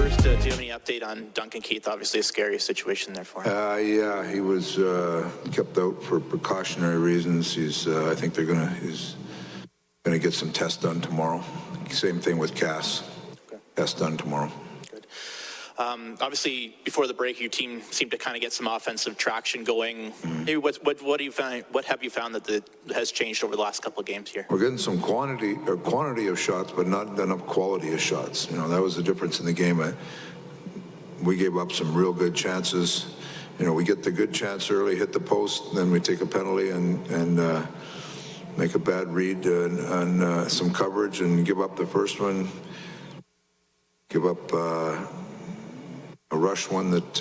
First, do you have any update on Duncan Keith? Obviously a scary situation there for him. Yeah, he was kept out for precautionary reasons. I think he's gonna get some tests done tomorrow. Same thing with Cass. Okay. Tests done tomorrow. Good. Obviously, before the break, your team seemed to kind of get some offensive traction going. Maybe what do you find? What have you found that has changed over the last couple of games here? We're getting some quantity of shots, but not enough quality of shots. You know, that was the difference in the game. We gave up some real good chances. You know, we get the good chance early, hit the post, then we take a penalty and make a bad read on some coverage and give up the first one. Give up a rush one that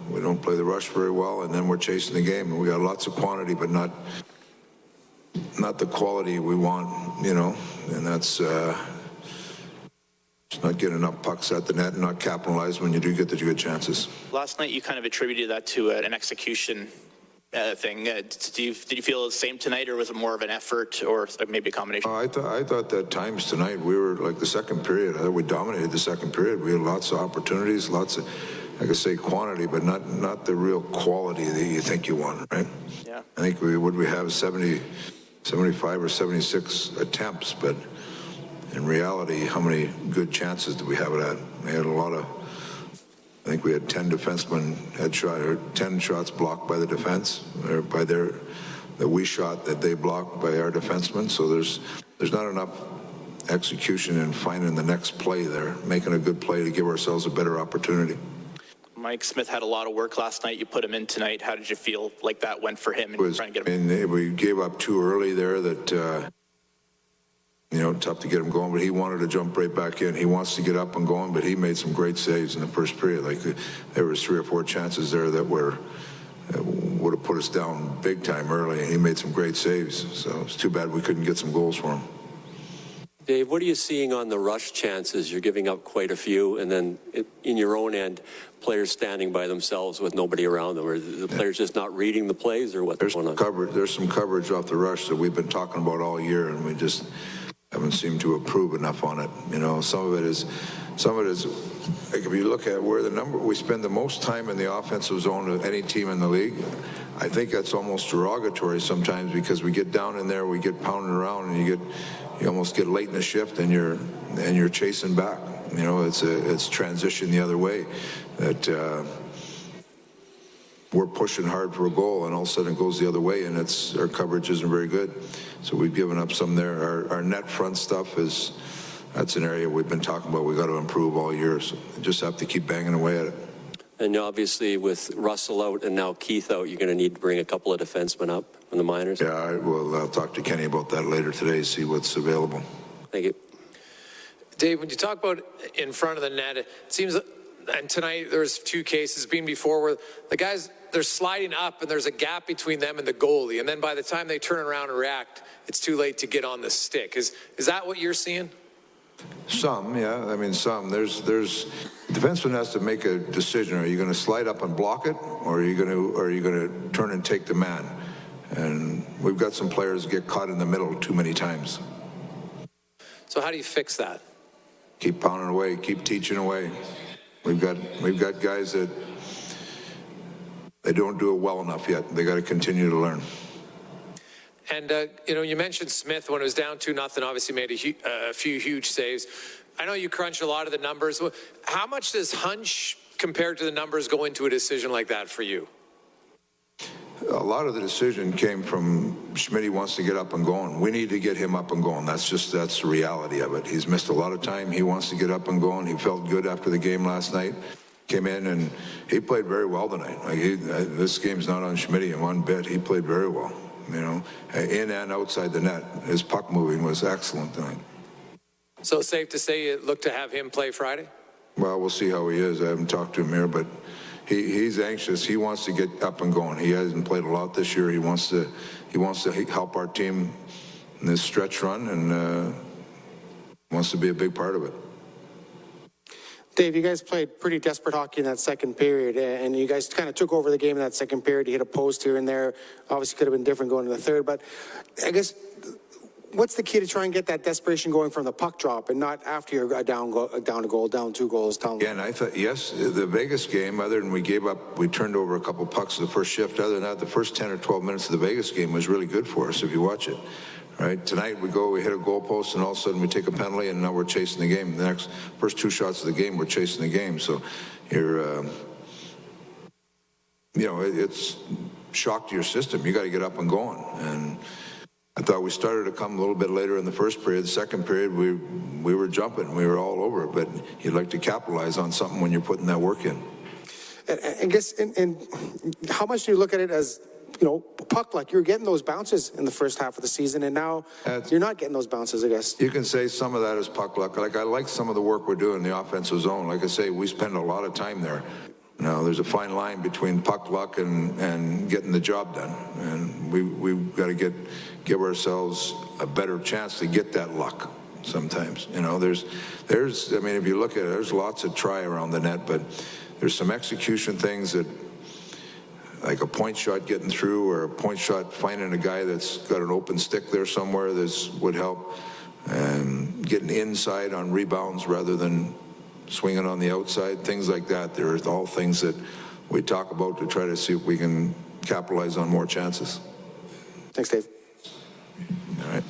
we don't play the rush very well, and then we're chasing the game. And we got lots of quantity, but not the quality we want, you know, and that's just not getting enough pucks at the net and not capitalize when you do get the good chances. Last night, you kind of attributed that to an execution thing. Did you feel the same tonight, or was it more of an effort, or maybe a combination? I thought that times tonight we were like the second period. I thought we dominated the second period. We had lots of opportunities, lots of, like I say, quantity, but not the real quality that you think you want, right? Yeah. I think we have 75 or 76 attempts, but in reality, how many good chances do we have at that? We had a lot of. I think we had 10 defensemen or 10 shots blocked by the defense, or by that we shot that they blocked by our defensemen. So there's not enough execution in finding the next play there, making a good play to give ourselves a better opportunity. Mike Smith had a lot of work last night. You put him in tonight. How did you feel like that went for him? And trying to get him? And we gave up too early there. That. You know, tough to get him going, but he wanted to jump right back in. He wants to get up and going, but he made some great saves in the first period. Like there was 3 or 4 chances there that would have put us down big time early, and he made some great saves. So it's too bad we couldn't get some goals for him. Dave, what are you seeing on the rush chances? You're giving up quite a few, and then in your own end, players standing by themselves with nobody around them. Are the players just not reading the plays, or what's going on? There's some coverage off the rush that we've been talking about all year, and we just haven't seemed to improve enough on it. You know, some of it is like if you look at where we spend the most time in the offensive zone of any team in the league, I think that's almost derogatory sometimes, because we get down in there, we get pounded around, and you almost get late in the shift, and you're chasing back. You know, it's transition the other way, that we're pushing hard for a goal, and all of a sudden it goes the other way, and our coverage isn't very good. So we've given up some there. Our net front stuff that's an area we've been talking about. We've got to improve all year, so we just have to keep banging away at it. And obviously with Russell out and now Keith out, you're going to need to bring a couple of defensemen up from the minors. Yeah, I'll talk to Kenny about that later today, see what's available. Thank you. Dave, when you talk about in front of the net, it seems, and tonight there's 2 cases, been before, where the guys, they're sliding up and there's a gap between them and the goalie, and then by the time they turn around and react, it's too late to get on the stick. Is that what you're seeing? Some, yeah. I mean, some. The defenseman has to make a decision. Are you going to slide up and block it, or are you going to turn and take the man? And we've got some players get caught in the middle too many times. So how do you fix that? Keep pounding away, keep teaching away. We've got guys that they don't do it well enough yet. They got to continue to learn. And, you know, you mentioned Smith when it was down 2-0, obviously made a few huge saves. I know you crunch a lot of the numbers. How much does hunch compared to the numbers go into a decision like that for you? A lot of the decision came from Schmidt wants to get up and going. We need to get him up and going. That's the reality of it. He's missed a lot of time. He wants to get up and going. He felt good after the game last night. Came in and he played very well tonight. Like this game's not on Schmidt in one bit. He played very well. You know, in and outside the net. His puck moving was excellent tonight. So safe to say you look to have him play Friday? Well, we'll see how he is. I haven't talked to him here, but he's anxious. He wants to get up and going. He hasn't played a lot this year. He wants to help our team in this stretch run, and wants to be a big part of it. Dave, you guys played pretty desperate hockey in that second period, and you guys kind of took over the game in that second period. You hit a post here and there. Obviously could have been different going to the third, but I guess what's the key to try and get that desperation going from the puck drop and not after you're down a goal, down 2 goals, down? Yeah, and I thought, yes, the Vegas game, other than we turned over a couple pucks the first shift. Other than that, the first 10 or 12 minutes of the Vegas game was really good for us if you watch it. Right? Tonight we hit a goal post, and all of a sudden we take a penalty, and now we're chasing the game. The first 2 shots of the game, we're chasing the game. So you're, it's shock to your system. You got to get up and going. And I thought we started to come a little bit later in the first period. The second period, we were jumping. We were all over it. But you'd like to capitalize on something when you're putting that work in. I guess, and how much do you look at it as, puck luck? You're getting those bounces in the first half of the season, and now you're not getting those bounces, I guess. You can say some of that is puck luck. Like, I like some of the work we're doing in the offensive zone. Like I say, we spend a lot of time there. Now, there's a fine line between puck luck and getting the job done. And we've got to give ourselves a better chance to get that luck sometimes. There's I mean, if you look at it, there's lots of try around the net, but there's some execution things that, like a point shot getting through, or a point shot finding a guy that's got an open stick there somewhere, this would help. And getting inside on rebounds rather than swinging on the outside, things like that. They're all things that we talk about to try to see if we can capitalize on more chances. Thanks, Dave. All right.